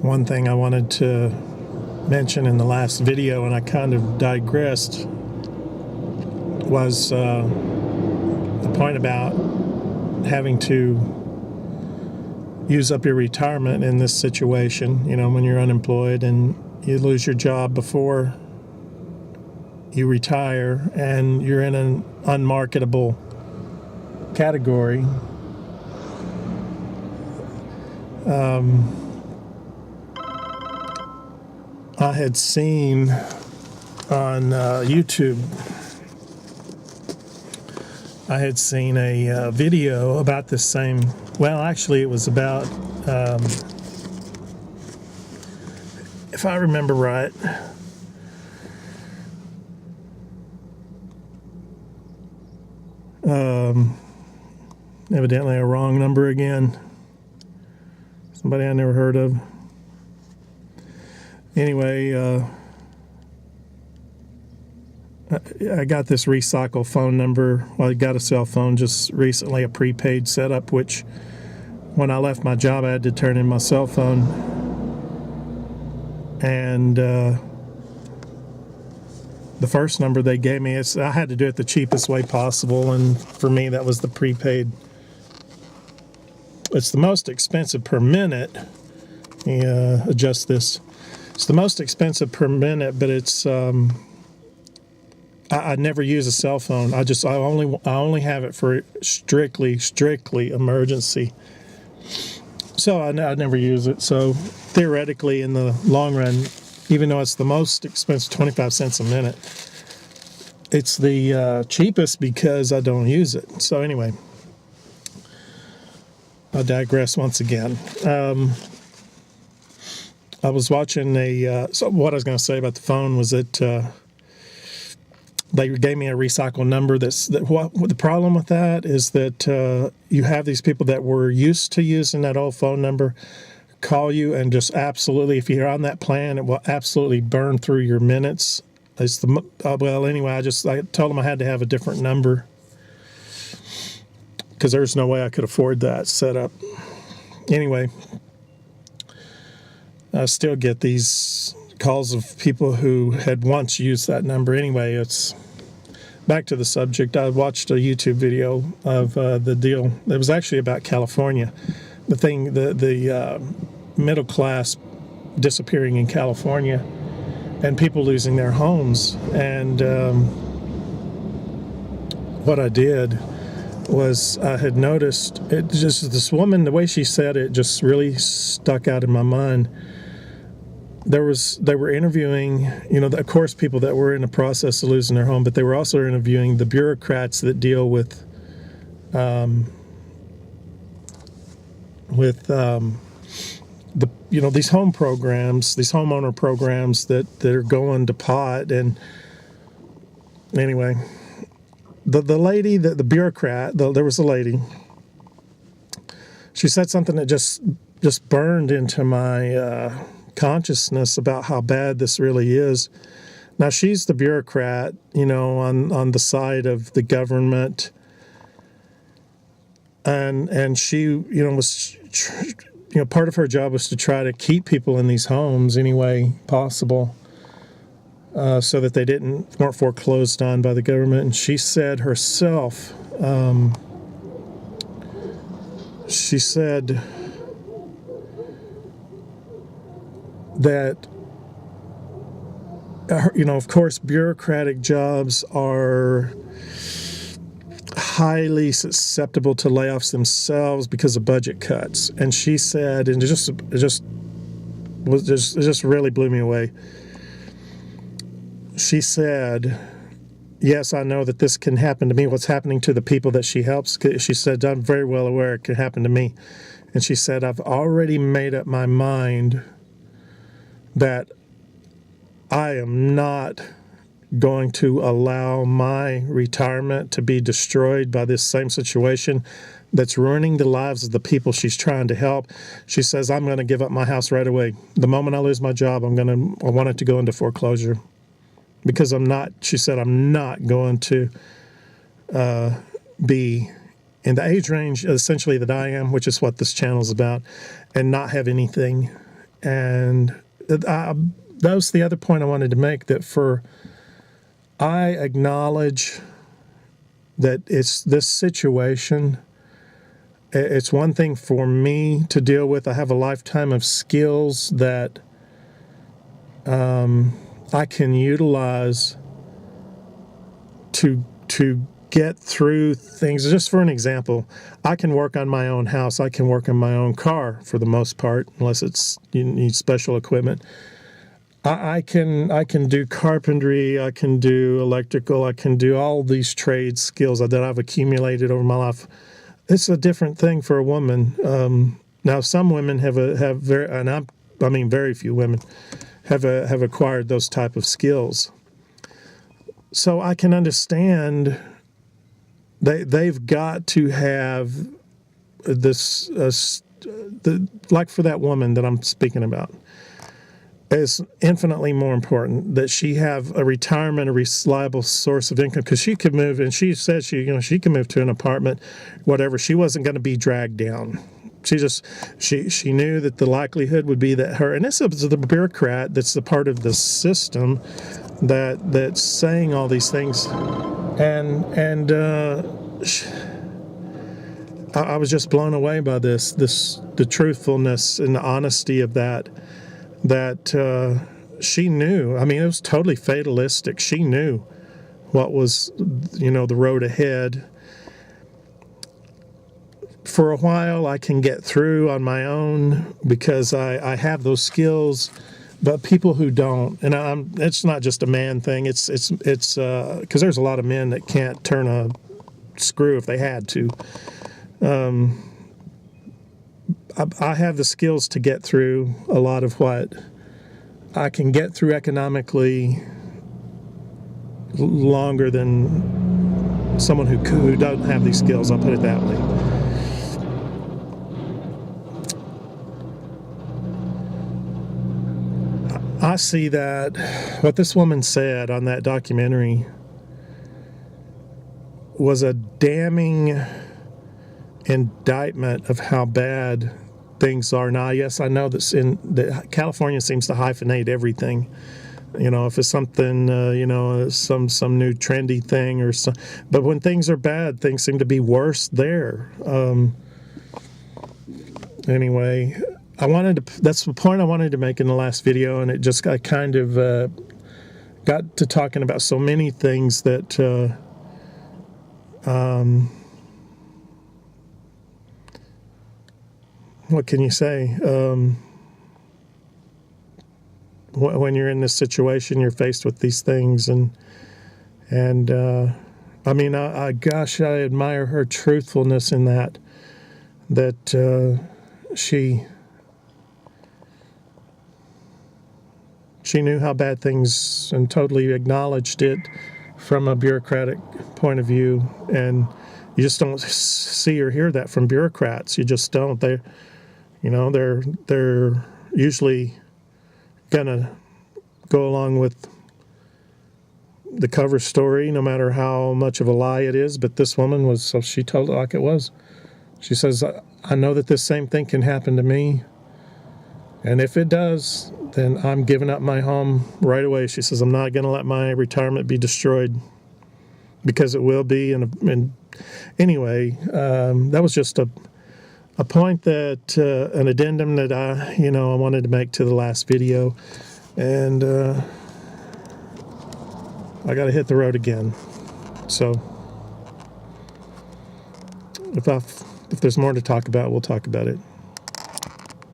One thing I wanted to mention in the last video, and I kind of digressed, was the point about having to use up your retirement in this situation, when you're unemployed and you lose your job before you retire and you're in an unmarketable category. I had seen on YouTube, I had seen a video about this same, well, actually it was about, if I remember right, evidently a wrong number again. Somebody I never heard of. Anyway, I got this recycle phone number. Well, I got a cell phone just recently, a prepaid setup, which when I left my job, I had to turn in my cell phone. And the first number they gave me, I had to do it the cheapest way possible. And for me, that was the prepaid. It's the most expensive per minute. Adjust this. It's the most expensive per minute, but it's I never use a cell phone. I only have it for strictly emergency. So I never use it. So theoretically, in the long run, even though it's the most expensive, 25 cents a minute, it's the cheapest because I don't use it. So anyway, I digress once again. I was watching so what I was going to say about the phone was that they gave me a recycle number. What the problem with that is that you have these people that were used to using that old phone number call you and just absolutely, if you're on that plan, it will absolutely burn through your minutes. Well, anyway, I told them I had to have a different number because there's no way I could afford that setup. Anyway, I still get these calls of people who had once used that number. Anyway, it's back to the subject. I watched a YouTube video of the deal. It was actually about California. The middle class disappearing in California and people losing their homes. And what I did was I had noticed it, just this woman, the way she said it just really stuck out in my mind. They were interviewing, of course, people that were in the process of losing their home, but they were also interviewing the bureaucrats that deal with these home programs, these homeowner programs that are going to pot. And anyway, the lady, the bureaucrat, there was a lady. She said something that just burned into my consciousness about how bad this really is. Now, she's the bureaucrat, on the side of the government, and she, was, part of her job was to try to keep people in these homes any way possible, so that they weren't foreclosed on by the government. And she said herself, she said that, of course, bureaucratic jobs are highly susceptible to layoffs themselves because of budget cuts. And she said, and it just really blew me away. She said, yes, I know that this can happen to me. What's happening to the people that she helps? She said, I'm very well aware it can happen to me. And she said, I've already made up my mind that I am not going to allow my retirement to be destroyed by this same situation that's ruining the lives of the people she's trying to help. She says, I'm going to give up my house right away. The moment I lose my job, I want it to go into foreclosure. Because she said, I'm not going to be in the age range, essentially, that I am, which is what this channel is about, and not have anything And that was the other point I wanted to make, that I acknowledge that it's this situation. It's one thing for me to deal with. I have a lifetime of skills that I can utilize to get through things. Just for an example, I can work on my own house. I can work on my own car for the most part, unless you need special equipment. I can do carpentry. I can do electrical. I can do all these trade skills that I've accumulated over my life. It's a different thing for a woman. Now, some women very few women have acquired those type of skills. So I can understand they've got to have this, like for that woman that I'm speaking about. It's infinitely more important that she have a retirement, a reliable source of income, because she could move, and she said she could move to an apartment, whatever. She wasn't going to be dragged down. She knew that the likelihood would be that her, and this is the bureaucrat that's the part of the system that's saying all these things, and I was just blown away by the truthfulness and the honesty of that she knew. I mean, it was totally fatalistic. She knew what was, the road ahead. For a while, I can get through on my own because I have those skills, but people who don't, and it's not just a man thing. It's because there's a lot of men that can't turn a screw if they had to. I have the skills to get through a lot of what I can get through economically longer than someone who doesn't have these skills. I'll put it that way. I see that what this woman said on that documentary was a damning indictment of how bad things are now. Yes, I know that California seems to hyphenate everything. If it's something, some new trendy thing or so. But when things are bad, things seem to be worse there. Anyway, that's the point I wanted to make in the last video, and I kind of got to talking about so many things that what can you say? When you're in this situation, you're faced with these things, and I mean, I admire her truthfulness in that she knew how bad things and totally acknowledged it from a bureaucratic point of view, and you just don't see or hear that from bureaucrats. You just don't. They're usually gonna go along with the cover story, no matter how much of a lie it is. But this woman she told it like it was. She says, I know that this same thing can happen to me, and if it does, then I'm giving up my home right away. She says, I'm not going to let my retirement be destroyed, because it will be. And anyway, that was just a point that, an addendum that I wanted to make to the last video. And I got to hit the road again. So if there's more to talk about, we'll talk about it.